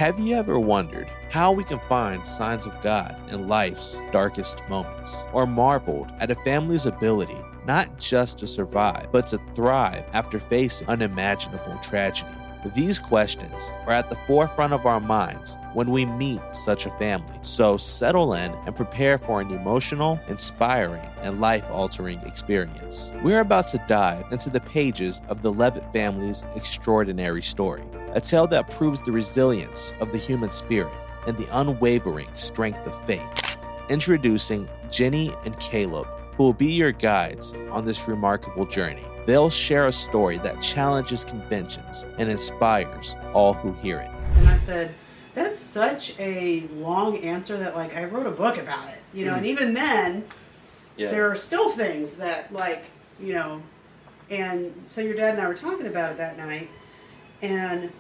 Have you ever wondered how we can find signs of God in life's darkest moments? Or marveled at a family's ability not just to survive, but to thrive after facing unimaginable tragedy? These questions are at the forefront of our minds when we meet such a family. So settle in and prepare for an emotional, inspiring, and life-altering experience. We're about to dive into the pages of the Levitt family's extraordinary story, a tale that proves the resilience of the human spirit and the unwavering strength of faith. Introducing Jenny and Caleb, who will be your guides on this remarkable journey. They'll share a story that challenges conventions and inspires all who hear it. And I said, that's such a long answer that, I wrote a book about it, and even then, there are still things that, and so your dad and I were talking about it that night, and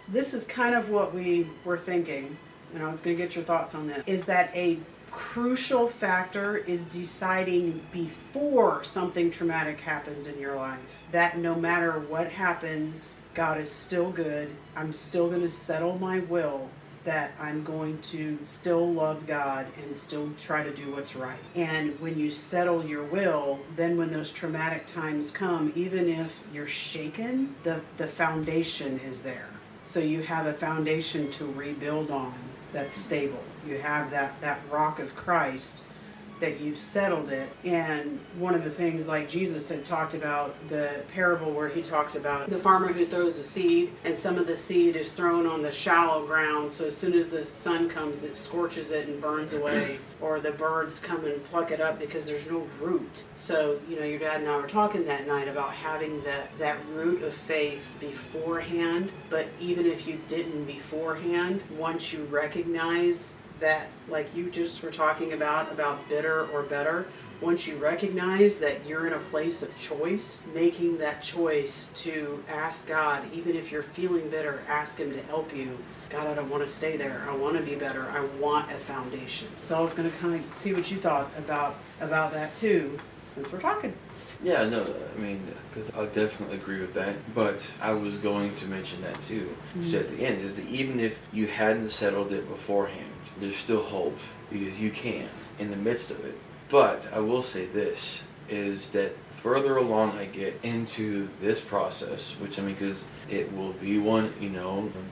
this is kind of what we were thinking, and I was going to get your thoughts on this, is that a crucial factor is deciding before something traumatic happens in your life that no matter what happens, God is still good. I'm still going to settle my will that I'm going to still love God and still try to do what's right. And when you settle your will, then when those traumatic times come, even if you're shaken, the foundation is there. So you have a foundation to rebuild on that's stable. You have that rock of Christ that you've settled it. And one of the things, like Jesus had talked about, the parable where he talks about the farmer who throws a seed, and some of the seed is thrown on the shallow ground, so as soon as the sun comes it scorches it and burns away, or the birds come and pluck it up because there's no root. So your dad and I were talking that night about having that root of faith beforehand. But even if you didn't beforehand, once you recognize that, like you just were talking about bitter or better, once you recognize that you're in a place of choice, making that choice to ask God, even if you're feeling bitter, ask him to help you. God, I don't want to stay there. I want to be better. I want a foundation. So I was going to kind of see what you thought about that too, since we're talking. Yeah, no, I mean, because I definitely agree with that, but I was going to mention that too. So at the end, is that even if you hadn't settled it beforehand, there's still hope, because you can, in the midst of it. But I will say this, is that further along I get into this process, which, because it will be one,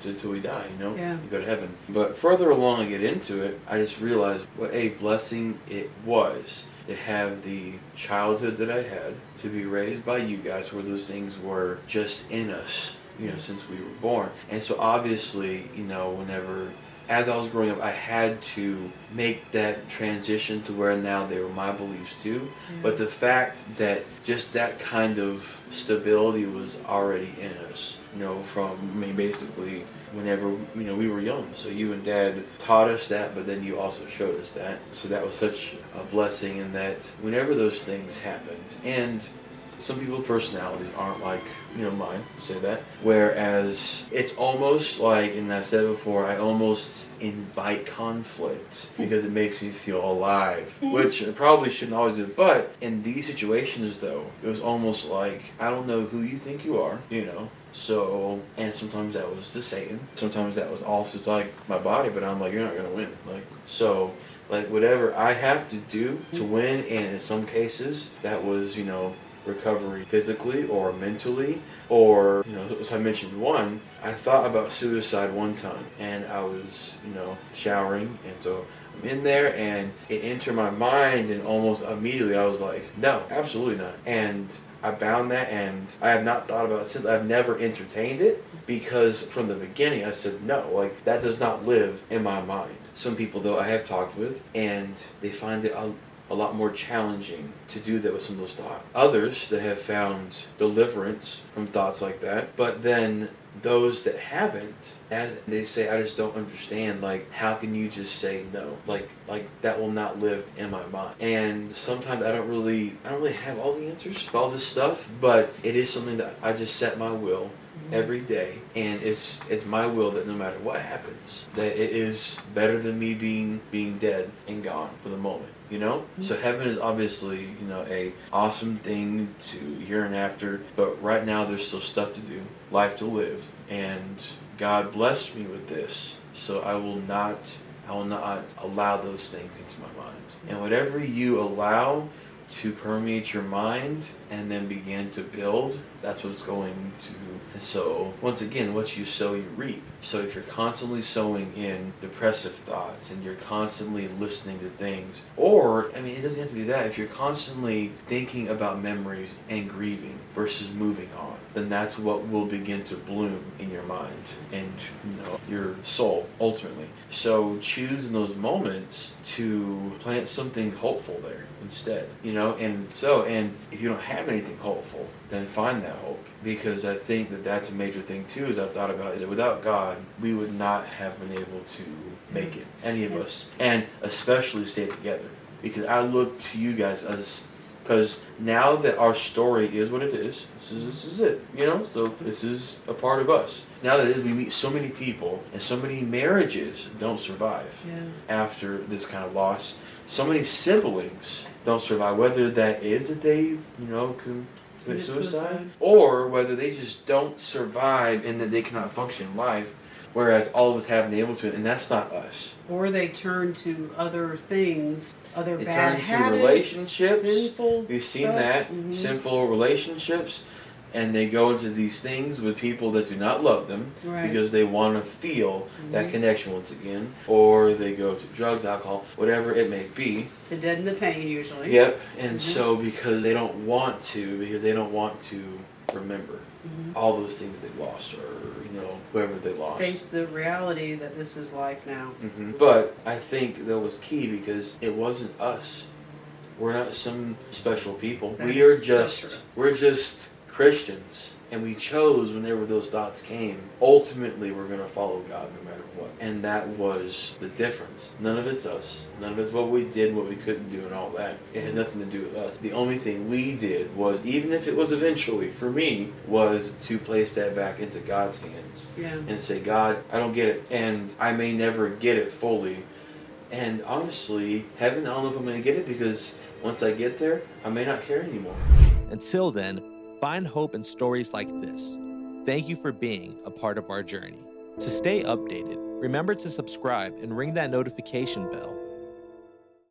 until we die, you go to heaven. But further along I get into it, I just realized what a blessing it was to have the childhood that I had, to be raised by you guys, where those things were just in us, since we were born. And so obviously, whenever, as I was growing up, I had to make that transition to where now they were my beliefs too. But the fact that just that kind of stability was already in us, from, basically whenever, we were young. So you and Dad taught us that, but then you also showed us that. So that was such a blessing in that whenever those things happened, and some people's personalities aren't like, mine, say that. Whereas it's almost like, and I've said it before, I almost invite conflict because it makes me feel alive, which I probably shouldn't always do. But in these situations, though, it was almost like, I don't know who you think you are, So, and sometimes that was to Satan. Sometimes that was also like my body, but I'm like, you're not going to win. So, whatever I have to do to win, and in some cases, that was, recovery physically or mentally, or, as I mentioned one, I thought about suicide one time, and I was, showering, and so I'm in there, and it entered my mind, and almost immediately I was like, no, absolutely not. And I bound that, and I have not thought about it since. I've never entertained it, because from the beginning I said no, that does not live in my mind. Some people, though, I have talked with, and they find it a lot more challenging to do that with some of those thoughts. Others that have found deliverance from thoughts like that, but then those that haven't, as they say, I just don't understand, how can you just say no? That will not live in my mind. And sometimes I don't really have all the answers for all this stuff, but it is something that I just set my will every day, and it's my will that no matter what happens, that it is better than me being dead and gone for the moment. So heaven is obviously, a awesome thing to yearn after, but right now there's still stuff to do, life to live, and God blessed me with this so I will not allow those things into my mind. And whatever you allow to permeate your mind and then begin to build, that's what's going to. And so, once again, what you sow, you reap. So if you're constantly sowing in depressive thoughts and you're constantly listening to things, or, I mean, it doesn't have to be that. If you're constantly thinking about memories and grieving versus moving on, then that's what will begin to bloom in your mind and, your soul, ultimately. So choose in those moments to plant something hopeful there instead, and if you don't have anything hopeful, then find that hope, because I think that that's a major thing too, as I've thought about, is that without God, we would not have been able to make it, any of us, and especially stay together, because I look to you guys because now that our story is what it is, this is it, so this is a part of us. Now that we meet so many people, and so many marriages don't survive after this kind of loss. So many siblings don't survive, whether that is that they, commit suicide, or whether they just don't survive and that they cannot function in life, whereas all of us have been able to, and that's not us. Or they turn to other things, other they bad turn habits, to relationships. Sinful We've seen stuff. that, sinful relationships, and they go into these things with people that do not love them, because they want to feel that connection once again, or they go to drugs, alcohol, whatever it may be. To deaden the pain, usually. Yep, and so because they don't want to remember all those things that they've lost, or whoever they lost. Face the reality that this is life now. But I think that was key, because it wasn't us. We're not some special people. We're just Christians, and we chose whenever those thoughts came. Ultimately, we're going to follow God no matter what, and that was the difference. None of it's us. None of it's what we did, what we couldn't do, and all that. It had nothing to do with us. The only thing we did was, even if it was eventually, for me, was to place that back into God's hands and say, God, I don't get it, and I may never get it fully. And honestly, heaven, I don't know if I'm going to get it, because once I get there, I may not care anymore. Until then, find hope in stories like this. Thank you for being a part of our journey. To stay updated, remember to subscribe and ring that notification bell